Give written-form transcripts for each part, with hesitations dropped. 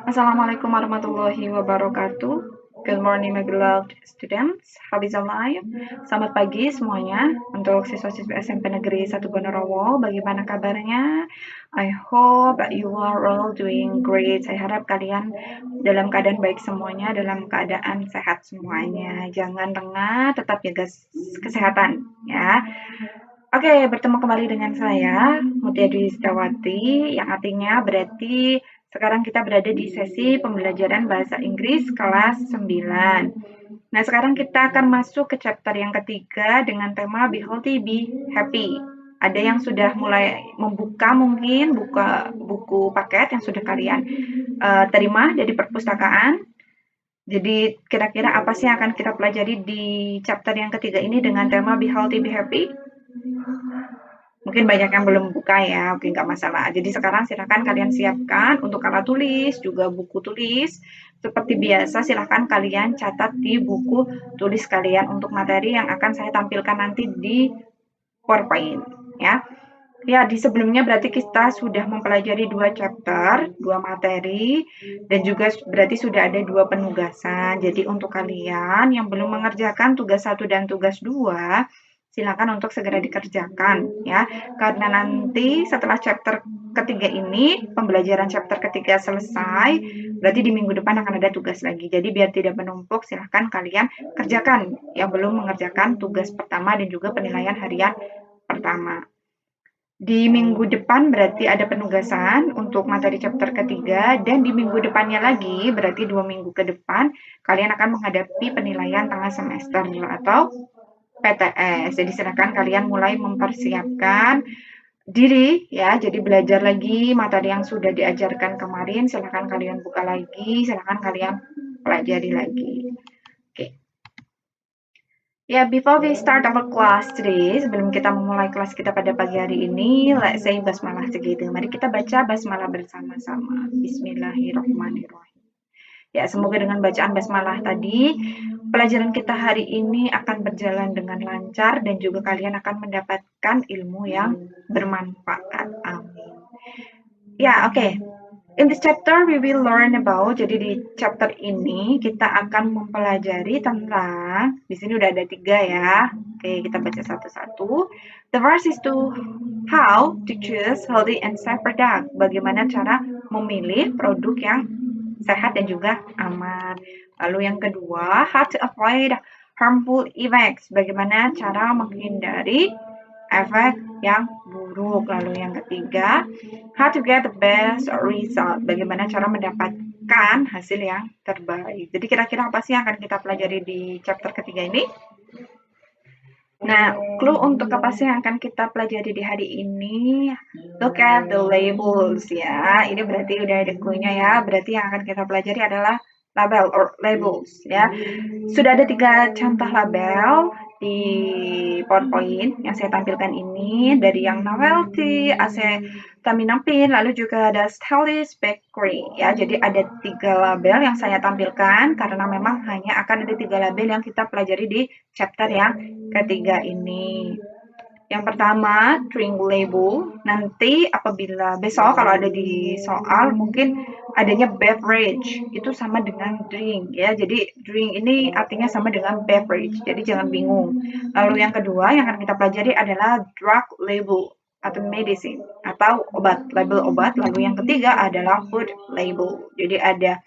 Assalamualaikum warahmatullahi wabarakatuh. Good morning my beloved students. Habizallah. Selamat pagi semuanya. Untuk siswa-siswi SMP Negeri 1 Ponorogo, bagaimana kabarnya? I hope you are all doing great. Saya harap kalian dalam keadaan baik semuanya, dalam keadaan sehat semuanya. Jangan lengah, tetap jaga kesehatan ya. Oke, bertemu kembali dengan saya, Mutia Dwi Setiawati, yang artinya berarti sekarang kita berada di sesi pembelajaran bahasa Inggris kelas 9. Nah, sekarang kita akan masuk ke chapter yang ketiga dengan tema Be Healthy, Be Happy. Ada yang sudah mulai membuka mungkin buku paket yang sudah kalian terima dari perpustakaan. Jadi kira-kira apa sih yang akan kita pelajari di chapter yang ketiga ini dengan tema Be Healthy, Be Happy? Mungkin banyak yang belum buka ya, oke nggak masalah. Jadi sekarang silakan kalian siapkan untuk alat tulis, juga buku tulis. Seperti biasa silahkan kalian catat di buku tulis kalian untuk materi yang akan saya tampilkan nanti di PowerPoint ya. Ya, di sebelumnya berarti kita sudah mempelajari 2 chapter, 2 materi, dan juga berarti sudah ada 2 penugasan. Jadi untuk kalian yang belum mengerjakan tugas 1 dan tugas 2, silakan untuk segera dikerjakan ya. Karena nanti setelah chapter ketiga ini, pembelajaran chapter ketiga selesai, berarti di minggu depan akan ada tugas lagi. Jadi biar tidak menumpuk, silahkan kalian kerjakan yang belum mengerjakan tugas pertama dan juga penilaian harian pertama. Di minggu depan berarti ada penugasan untuk materi chapter ketiga, dan di minggu depannya lagi, berarti 2 minggu ke depan, kalian akan menghadapi penilaian tengah semester atau PTS. Jadi silakan kalian mulai mempersiapkan diri ya, jadi belajar lagi materi yang sudah diajarkan kemarin, silakan kalian buka lagi, silakan kalian pelajari lagi. Ya, before we start our class today, sebelum kita memulai kelas kita pada pagi hari ini, let's say basmalah together. Mari kita baca basmalah bersama-sama. Bismillahirrahmanirrahim. Ya, semoga dengan bacaan basmalah tadi, pelajaran kita hari ini akan berjalan dengan lancar dan juga kalian akan mendapatkan ilmu yang bermanfaat. Amin. Ya, oke. In this chapter, we will learn about, jadi di chapter ini kita akan mempelajari tentang, di sini udah ada 3 ya. Oke, kita baca satu-satu. The first is to how to choose healthy and safe product. Bagaimana cara memilih produk yang sehat dan juga aman. Lalu yang kedua, how to avoid harmful effects. Bagaimana cara menghindari efek yang buruk. Lalu yang ketiga, how to get the best result. Bagaimana cara mendapatkan hasil yang terbaik. Jadi kira-kira apa sih yang akan kita pelajari di chapter ketiga ini? Nah, clue untuk apa sih yang akan kita pelajari di hari ini? Look at the labels ya. Ini berarti udah ada clue-nya ya. Berarti yang akan kita pelajari adalah label or labels ya. Sudah ada 3 contoh label di PowerPoint yang saya tampilkan ini, dari yang novelty, acetaminophen, lalu juga ada stylish bakery ya. Jadi ada 3 label yang saya tampilkan karena memang hanya akan ada 3 label yang kita pelajari di chapter yang ketiga ini. Yang pertama, drink label. Nanti apabila besok kalau ada di soal mungkin adanya beverage, itu sama dengan drink ya. Jadi drink ini artinya sama dengan beverage. Jadi jangan bingung. Lalu yang kedua yang akan kita pelajari adalah drug label atau medicine atau obat, label obat. Lalu yang ketiga adalah food label. Jadi ada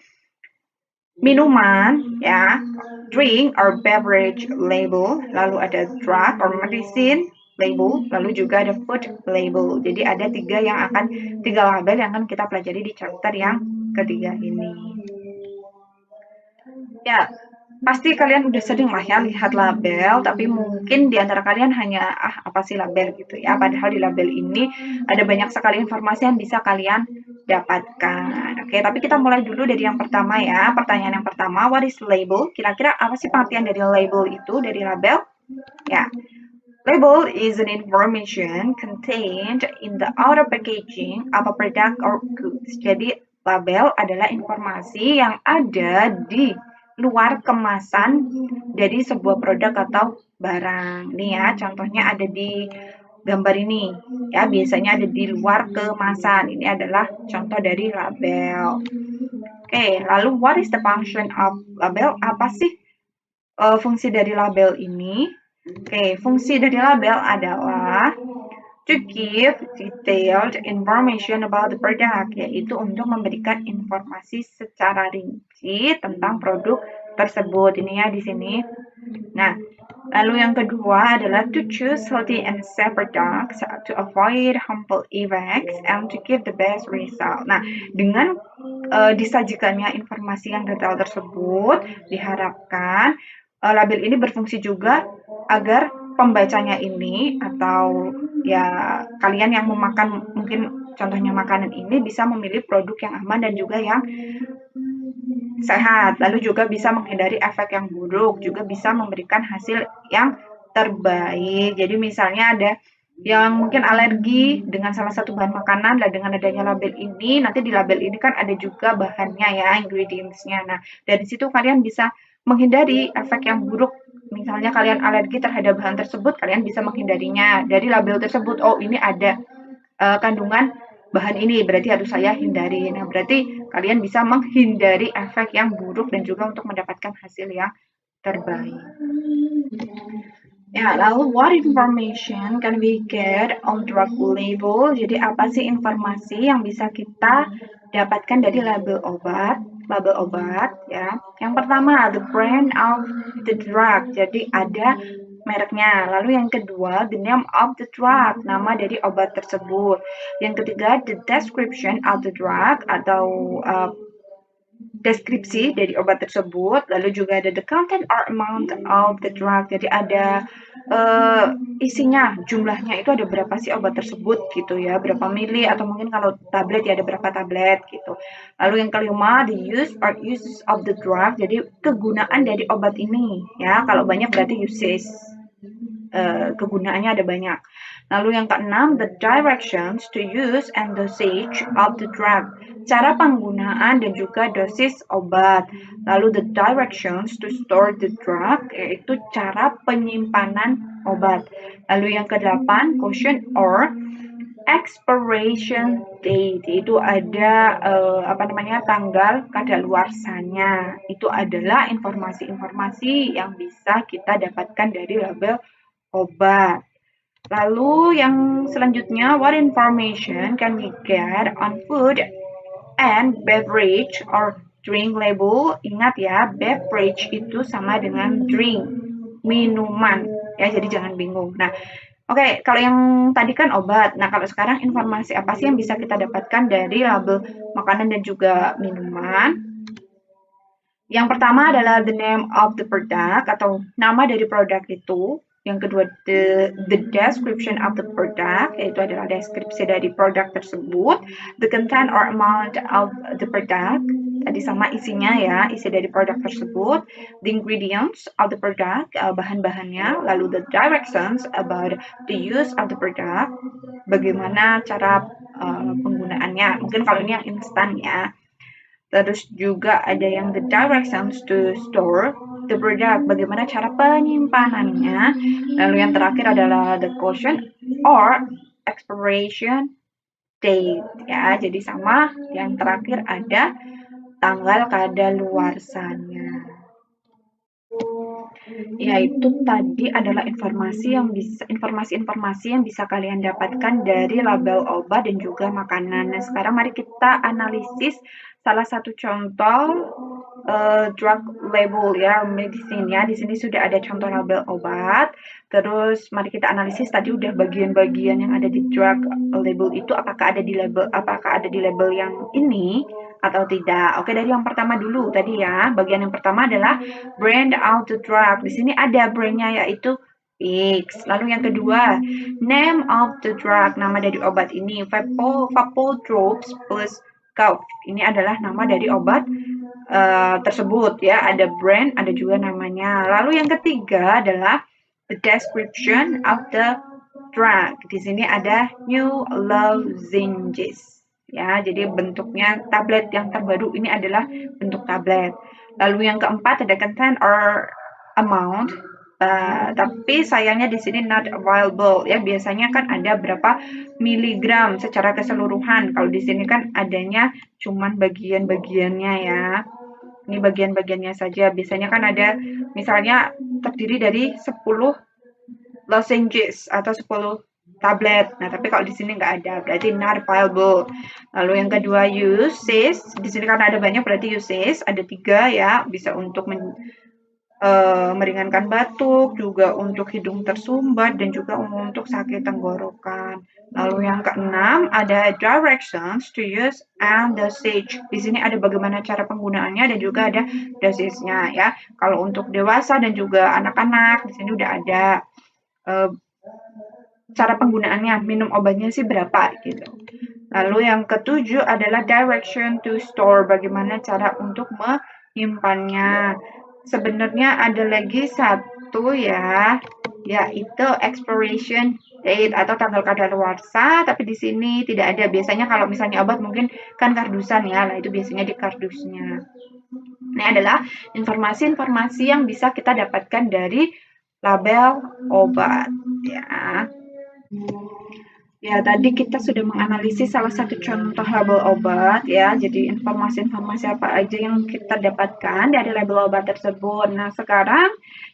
minuman ya, drink or beverage label, lalu ada drug or medicine label, lalu juga ada food label. Jadi ada 3 label yang akan kita pelajari di chapter yang ketiga ini. Ya, pasti kalian udah sering lah ya lihat label, tapi mungkin di antara kalian hanya apa sih label gitu ya. Padahal di label ini ada banyak sekali informasi yang bisa kalian dapatkan. Oke, tapi kita mulai dulu dari yang pertama ya. Pertanyaan yang pertama, what is label? Kira-kira apa sih pengertian dari label itu, dari label? Ya. Label is an information contained in the outer packaging of a product or goods. Jadi label adalah informasi yang ada di luar kemasan dari sebuah produk atau barang. Nih ya, contohnya ada di gambar ini. Ya, biasanya ada di luar kemasan. Ini adalah contoh dari label. Oke, lalu what is the function of label? Apa sih fungsi dari label ini? Oke, fungsi dari label adalah to give detailed information about the product, yaitu untuk memberikan informasi secara rinci tentang produk tersebut. Ini ya di sini. Nah, lalu yang kedua adalah to choose healthy and safe products, to avoid harmful effects, and to give the best result. Nah, dengan disajikannya informasi yang detail tersebut, diharapkan label ini berfungsi juga agar pembacanya ini atau ya kalian yang memakan mungkin contohnya makanan ini bisa memilih produk yang aman dan juga yang sehat, lalu juga bisa menghindari efek yang buruk, juga bisa memberikan hasil yang terbaik. Jadi misalnya ada yang mungkin alergi dengan salah satu bahan makanan, dan dengan adanya label ini, nanti di label ini kan ada juga bahannya ya, ingredients-nya. Nah, dari situ kalian bisa menghindari efek yang buruk. Misalnya kalian alergi terhadap bahan tersebut, kalian bisa menghindarinya dari label tersebut. Oh, ini ada kandungan bahan ini, berarti harus saya hindari. Nah, berarti kalian bisa menghindari efek yang buruk dan juga untuk mendapatkan hasil yang terbaik. Ya, lalu what information can we get on drug label? Jadi apa sih informasi yang bisa kita dapatkan dari label obat ya. Yang pertama, the brand of the drug. Jadi ada mereknya. Lalu yang kedua, the name of the drug, nama dari obat tersebut. Yang ketiga, the description of the drug atau deskripsi dari obat tersebut. Lalu juga ada the content or amount of the drug. Jadi ada isinya, jumlahnya itu ada berapa sih obat tersebut gitu ya, berapa mili, atau mungkin kalau tablet ya ada berapa tablet gitu. Lalu yang kelima, the use or uses of the drug. Jadi kegunaan dari obat ini ya, kalau banyak berarti uses. Kegunaannya ada banyak. Lalu yang keenam, the directions to use and dosage of the drug. Cara penggunaan dan juga dosis obat. Lalu the directions to store the drug, yaitu cara penyimpanan obat. Lalu yang kedelapan, caution or expiration date, itu ada tanggal kadaluarsanya. Itu adalah informasi-informasi yang bisa kita dapatkan dari label obat. Lalu yang selanjutnya, what information can we get on food and beverage or drink label? Ingat ya, beverage itu sama dengan drink, minuman ya, jadi jangan bingung. Nah, oke, kalau yang tadi kan obat. Nah, kalau sekarang informasi apa sih yang bisa kita dapatkan dari label makanan dan juga minuman? Yang pertama adalah the name of the product atau nama dari produk itu. Yang kedua, the description of the product, yaitu adalah deskripsi dari produk tersebut. The content or amount of the product, tadi sama isinya ya, isi dari produk tersebut. The ingredients of the product, bahan-bahannya. Lalu the directions about the use of the product, bagaimana cara penggunaannya. Mungkin kalau ini yang instan ya. Terus juga ada yang the directions to store the product, bagaimana cara penyimpanannya. Lalu yang terakhir adalah the caution or expiration date ya. Jadi sama, yang terakhir ada tanggal kadaluarsanya. Ya, itu tadi adalah informasi-informasi yang bisa kalian dapatkan dari label obat dan juga makanan. Nah, sekarang mari kita analisis salah satu contoh drug label ya, medicine ya. Di sini sudah ada contoh label obat. Terus mari kita analisis tadi udah bagian-bagian yang ada di drug label itu apakah ada di label yang ini atau tidak. Oke, dari yang pertama dulu tadi ya. Bagian yang pertama adalah brand of the drug. Di sini ada brandnya yaitu X. Lalu yang kedua, name of the drug, nama dari obat ini. Vapodrops plus cough. Ini adalah nama dari obat tersebut ya. Ada brand, ada juga namanya. Lalu yang ketiga adalah the description of the drug. Di sini ada new lozenges. Ya, jadi bentuknya tablet yang terbaru ini adalah bentuk tablet. Lalu yang keempat ada content or amount. obat. Tapi sayangnya di sini not available ya. Biasanya kan ada berapa miligram secara keseluruhan. Kalau di sini kan adanya cuman bagian-bagiannya ya. Ini bagian-bagiannya saja. Biasanya kan ada misalnya terdiri dari 10 lozenges atau 10 tablet. Nah, tapi kalau di sini nggak ada, berarti not available. Lalu yang kedua uses, di sini karena ada banyak berarti uses ada 3 ya, bisa untuk meringankan batuk, juga untuk hidung tersumbat dan juga untuk sakit tenggorokan. Lalu yang keenam ada directions to use and dosage. Di sini ada bagaimana cara penggunaannya dan juga ada dosisnya ya. Kalau untuk dewasa dan juga anak-anak di sini udah ada cara penggunaannya, minum obatnya sih berapa gitu. Lalu yang ketujuh adalah direction to store, bagaimana cara untuk menyimpannya. Sebenarnya ada lagi satu ya, yaitu expiration date atau tanggal kadaluarsa, tapi di sini tidak ada. Biasanya kalau misalnya obat mungkin kan kardusan ya, lah itu biasanya di kardusnya. Ini adalah informasi-informasi yang bisa kita dapatkan dari label obat ya. Ya, tadi kita sudah menganalisis salah satu contoh label obat ya. Jadi informasi-informasi apa aja yang kita dapatkan dari label obat tersebut. Nah, sekarang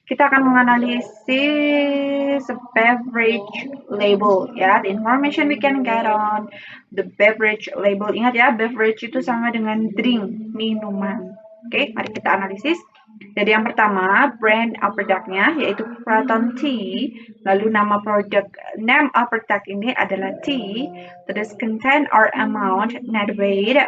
kita akan menganalisis beverage label ya. The information we can get on the beverage label. Ingat ya, beverage itu sama dengan drink, minuman. Oke, mari kita analisis. Jadi yang pertama, brand of product-nya yaitu Kraton Tea. Lalu nama produk, name of product ini adalah tea. Terus content or amount, net weight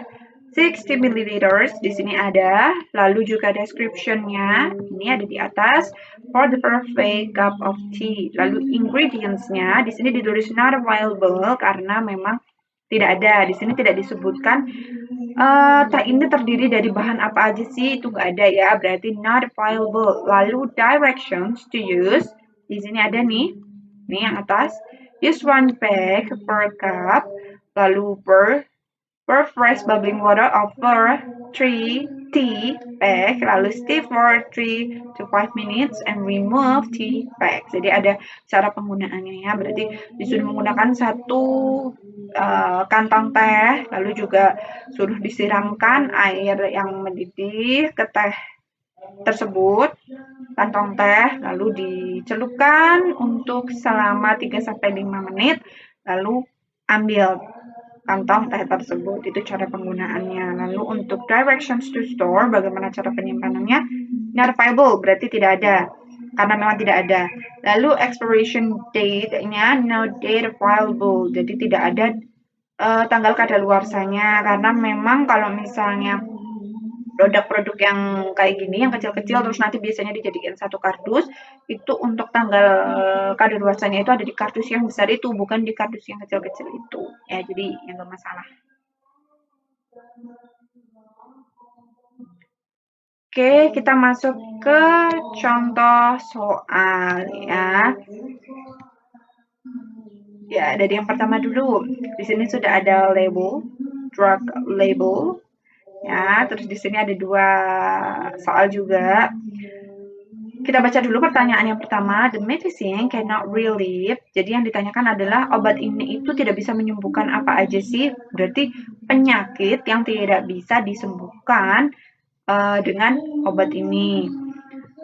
60 ml. Di sini ada. Lalu juga description-nya. Ini ada di atas. For the perfect cup of tea. Lalu ingredients-nya di sini ditulis not available karena memang tidak ada. Di sini tidak disebutkan teh ini terdiri dari bahan apa aja sih, itu nggak ada ya, berarti not available. Lalu directions to use, di sini ada nih yang atas, use 1 pack per cup, lalu per fresh bubbling water over 3 tea pack, lalu steep for 3 to 5 minutes and remove tea pack. Jadi ada cara penggunaannya ya, berarti disuruh menggunakan satu kantong teh, lalu juga suruh disiramkan air yang mendidih ke teh tersebut, kantong teh, lalu dicelupkan untuk selama 3-5 menit, lalu ambil kantong teh tersebut. Itu cara penggunaannya. Lalu untuk directions to store, bagaimana cara penyimpanannya, not available, berarti tidak ada, karena memang tidak ada. Lalu expiration date-nya no date available, jadi tidak ada tanggal kadaluarsanya, karena memang kalau misalnya produk-produk yang kayak gini, yang kecil-kecil, terus nanti biasanya dijadikan satu kardus, itu untuk tanggal kadaluarsanya itu ada di kardus yang besar itu, bukan di kardus yang kecil-kecil itu. Ya, jadi yang nggak masalah. Oke, kita masuk ke contoh soal ya. Ya, dari yang pertama dulu. Di sini sudah ada label, drug label. Ya, terus di sini ada 2 soal juga. Kita baca dulu pertanyaan yang pertama. The medicine cannot relieve. Jadi yang ditanyakan adalah obat ini itu tidak bisa menyembuhkan apa aja sih? Berarti penyakit yang tidak bisa disembuhkan dengan obat ini.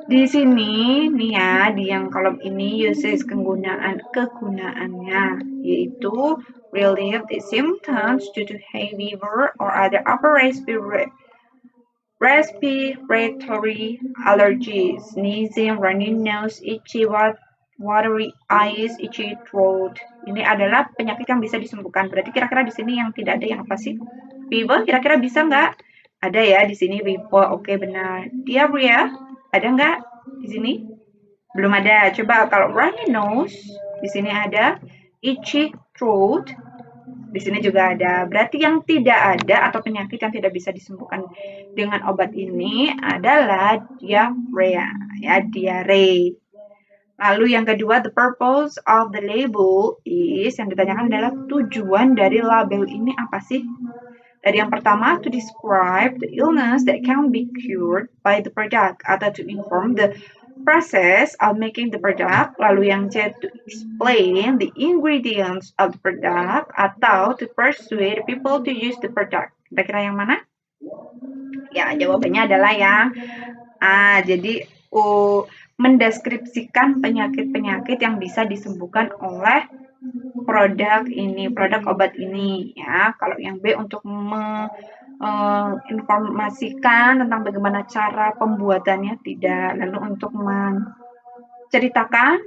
Di sini nih ya, di yang kolom ini uses kegunaannya, yaitu relieve the symptoms due to hay fever or other upper respiratory allergies, sneezing, runny nose, itchy, watery eyes, itchy throat. Ini adalah penyakit yang bisa disembuhkan. Berarti kira-kira di sini yang tidak ada yang apa sih? Fever, kira-kira bisa nggak? Ada ya di sini fever, oke benar. Diarrhea, ada nggak di sini? Belum ada. Coba kalau runny nose, di sini ada. Itchy throat, di sini juga ada. Berarti yang tidak ada atau penyakit yang tidak bisa disembuhkan dengan obat ini adalah diarrhea, ya, diare. Lalu yang kedua, the purpose of the label is, yang ditanyakan adalah tujuan dari label ini apa sih? Dari yang pertama, to describe the illness that can be cured by the product, atau to inform the process of making the product. Lalu yang C, to explain the ingredients of the product, atau to persuade people to use the product. Kira-kira yang mana? Ya, jawabannya adalah yang A. Jadi mendeskripsikan penyakit-penyakit yang bisa disembuhkan oleh produk ini, produk obat ini, ya. Kalau yang B untuk informasikan tentang bagaimana cara pembuatannya, tidak. Lalu untuk menceritakan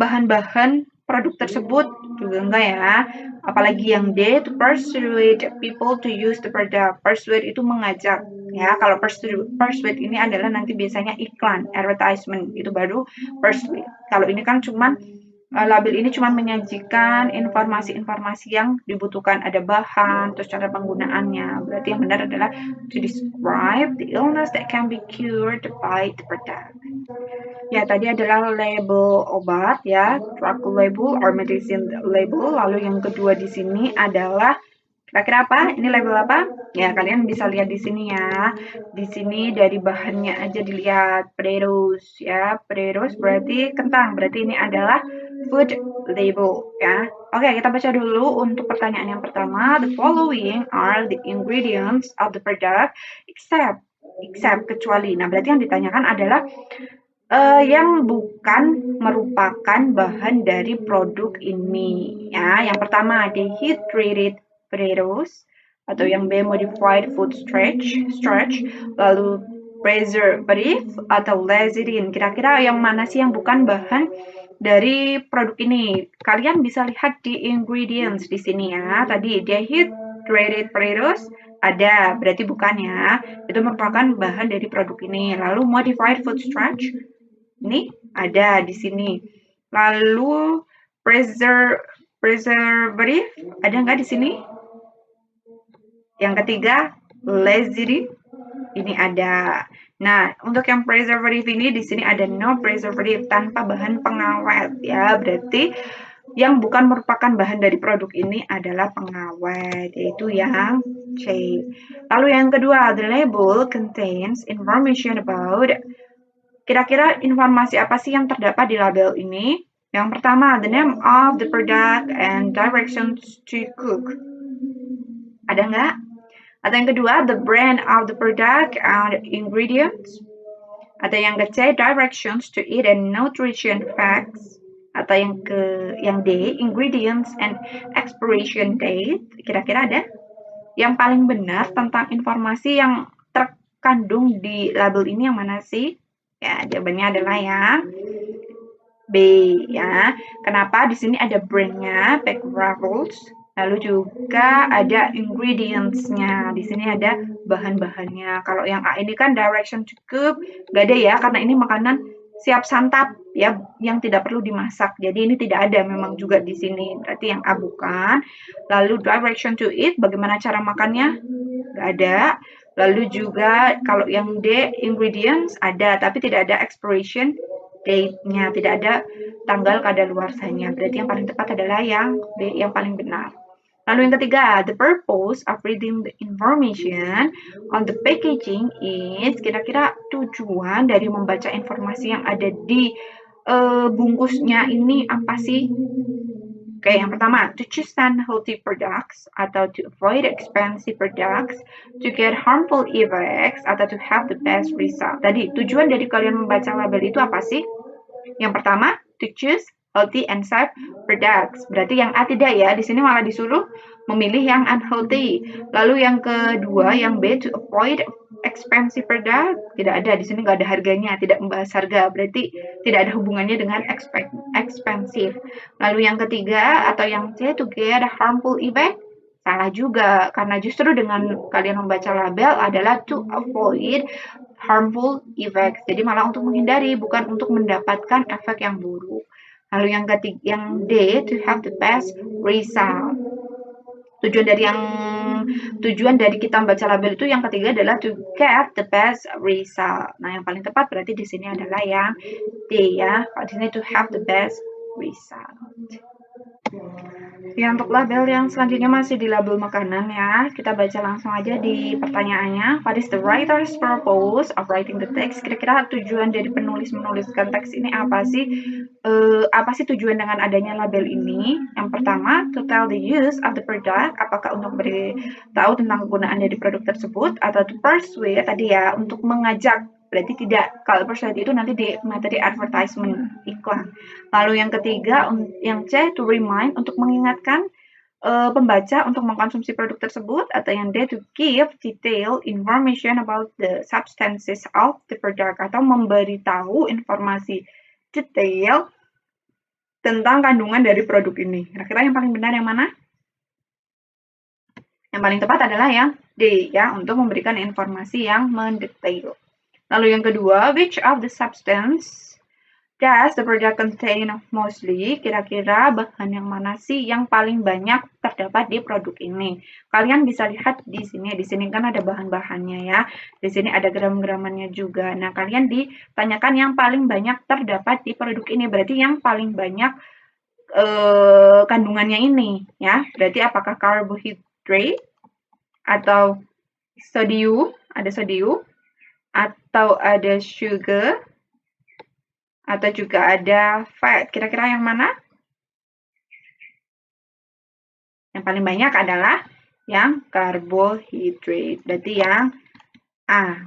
bahan-bahan produk tersebut juga enggak ya. Apalagi yang D, to persuade people to use the product. Persuade itu mengajak ya. Kalau persuade ini adalah nanti biasanya iklan, advertisement, itu baru persuade. Kalau ini kan cuman label ini cuma menyajikan informasi-informasi yang dibutuhkan, ada bahan, terus cara penggunaannya. Berarti yang benar adalah to describe the illness that can be cured by the product. Ya, tadi adalah label obat ya, drug label or medicine label. Lalu yang kedua di sini adalah kira-kira apa? Ini label apa? Ya, kalian bisa lihat di sini ya. Di sini dari bahannya aja dilihat, potatoes ya. Potatoes berarti kentang. Berarti ini adalah food label ya. Oke, kita baca dulu untuk pertanyaan yang pertama. The following are the ingredients of the product except kecuali. Nah, berarti yang ditanyakan adalah yang bukan merupakan bahan dari produk ini ya. Yang pertama dehydrated potatoes, atau yang B modified food starch, lalu preservative atau lecithin. Kira-kira yang mana sih yang bukan bahan dari produk ini? Kalian bisa lihat di ingredients di sini ya. Tadi dehydrated potatoes ada, berarti bukan ya. Itu merupakan bahan dari produk ini. Lalu modified food starch ini ada di sini. Lalu preservative ada nggak di sini? Yang ketiga lecithin ini ada. Nah, untuk yang preservative ini di sini ada no preservative, tanpa bahan pengawet ya. Berarti yang bukan merupakan bahan dari produk ini adalah pengawet, yaitu yang C. Lalu yang kedua, the label contains information about. Kira-kira informasi apa sih yang terdapat di label ini? Yang pertama, the name of the product and directions to cook. Ada nggak? Atau yang kedua, the brand of the product and ingredients. Atau yang ketiga, directions to eat and nutrition facts. Atau yang D, ingredients and expiration date. Kira-kira ada? Yang paling benar tentang informasi yang terkandung di label ini yang mana sih? Ya, jawabannya adalah yang B ya. Kenapa? Di sini ada brandnya, Pack Ravels. Lalu juga ada ingredients-nya. Di sini ada bahan-bahannya. Kalau yang A ini kan direction cukup, nggak ada ya, karena ini makanan siap santap ya, yang tidak perlu dimasak. Jadi ini tidak ada memang juga di sini. Berarti yang A bukan. Lalu direction to eat, bagaimana cara makannya? Nggak ada. Lalu juga kalau yang D, ingredients ada, tapi tidak ada expiration date-nya, tidak ada tanggal kadaluarsanya. Berarti yang paling tepat adalah yang B, yang paling benar. Lalu yang ketiga, the purpose of reading the information on the packaging is, kira-kira tujuan dari membaca informasi yang ada di bungkusnya ini apa sih? Oke, yang pertama, to choose unhealthy products, atau to avoid expensive products, to get harmful effects, atau to have the best result. Tadi, tujuan dari kalian membaca label itu apa sih? Yang pertama, to choose healthy and safe products. Berarti yang A tidak ya, di sini malah disuruh memilih yang unhealthy. Lalu yang kedua, yang B, to avoid expensive product. Tidak ada, di sini nggak ada harganya, tidak membahas harga. Berarti tidak ada hubungannya dengan expensive. Lalu yang ketiga, atau yang C, to get a harmful effect. Salah juga, karena justru dengan kalian membaca label adalah to avoid harmful effects. Jadi malah untuk menghindari, bukan untuk mendapatkan efek yang buruk. Lalu yang ketiga, yang D, to have the best result. Tujuan dari kita membaca label itu yang ketiga adalah to get the best result. Nah, yang paling tepat berarti di sini adalah yang D ya. Di sini to have the best result. Ya, untuk label yang selanjutnya masih di label makanan ya. Kita baca langsung aja di pertanyaannya. What is the writer's purpose of writing the text? Kira-kira tujuan dari penulis menuliskan teks ini apa sih? Apa sih tujuan dengan adanya label ini? Yang pertama, to tell the use of the product. Apakah untuk beritahu tentang kegunaan dari produk tersebut? Atau to persuade, tadi ya, untuk mengajak. Berarti tidak, kalau persuade itu nanti di materi advertisement, iklan. Lalu yang ketiga, yang C, to remind, untuk mengingatkan pembaca untuk mengkonsumsi produk tersebut, atau yang D, to give detailed information about the substances of the product, atau memberitahu informasi detail tentang kandungan dari produk ini. Kira-kira yang paling benar yang mana? Yang paling tepat adalah yang D ya, untuk memberikan informasi yang mendetail. Lalu yang kedua, which of the substance does the product contain mostly? Kira-kira bahan yang mana sih yang paling banyak terdapat di produk ini? Kalian bisa lihat di sini. Di sini kan ada bahan-bahannya ya. Di sini ada gram-gramannya juga. Nah, kalian ditanyakan yang paling banyak terdapat di produk ini. Berarti yang paling banyak kandungannya ini ya. Berarti apakah carbohydrate atau sodium, ada sodium, atau ada sugar, atau juga ada fat. Kira-kira yang mana? Yang paling banyak adalah yang karbohidrat. Berarti yang A.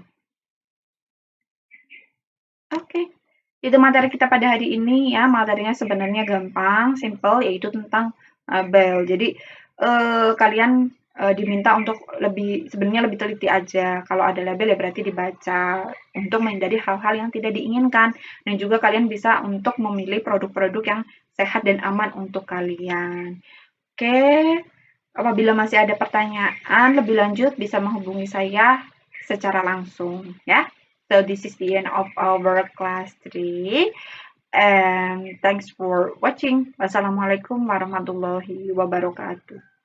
Oke. Itu materi kita pada hari ini ya. Materinya sebenarnya gampang, simple, yaitu tentang label. Jadi kalian diminta untuk sebenarnya lebih teliti aja. Kalau ada label ya berarti dibaca untuk menghindari hal-hal yang tidak diinginkan. Dan juga kalian bisa untuk memilih produk-produk yang sehat dan aman untuk kalian. Oke, apabila masih ada pertanyaan lebih lanjut bisa menghubungi saya secara langsung ya. So this is the end of our class 3 and thanks for watching. Wassalamualaikum warahmatullahi wabarakatuh.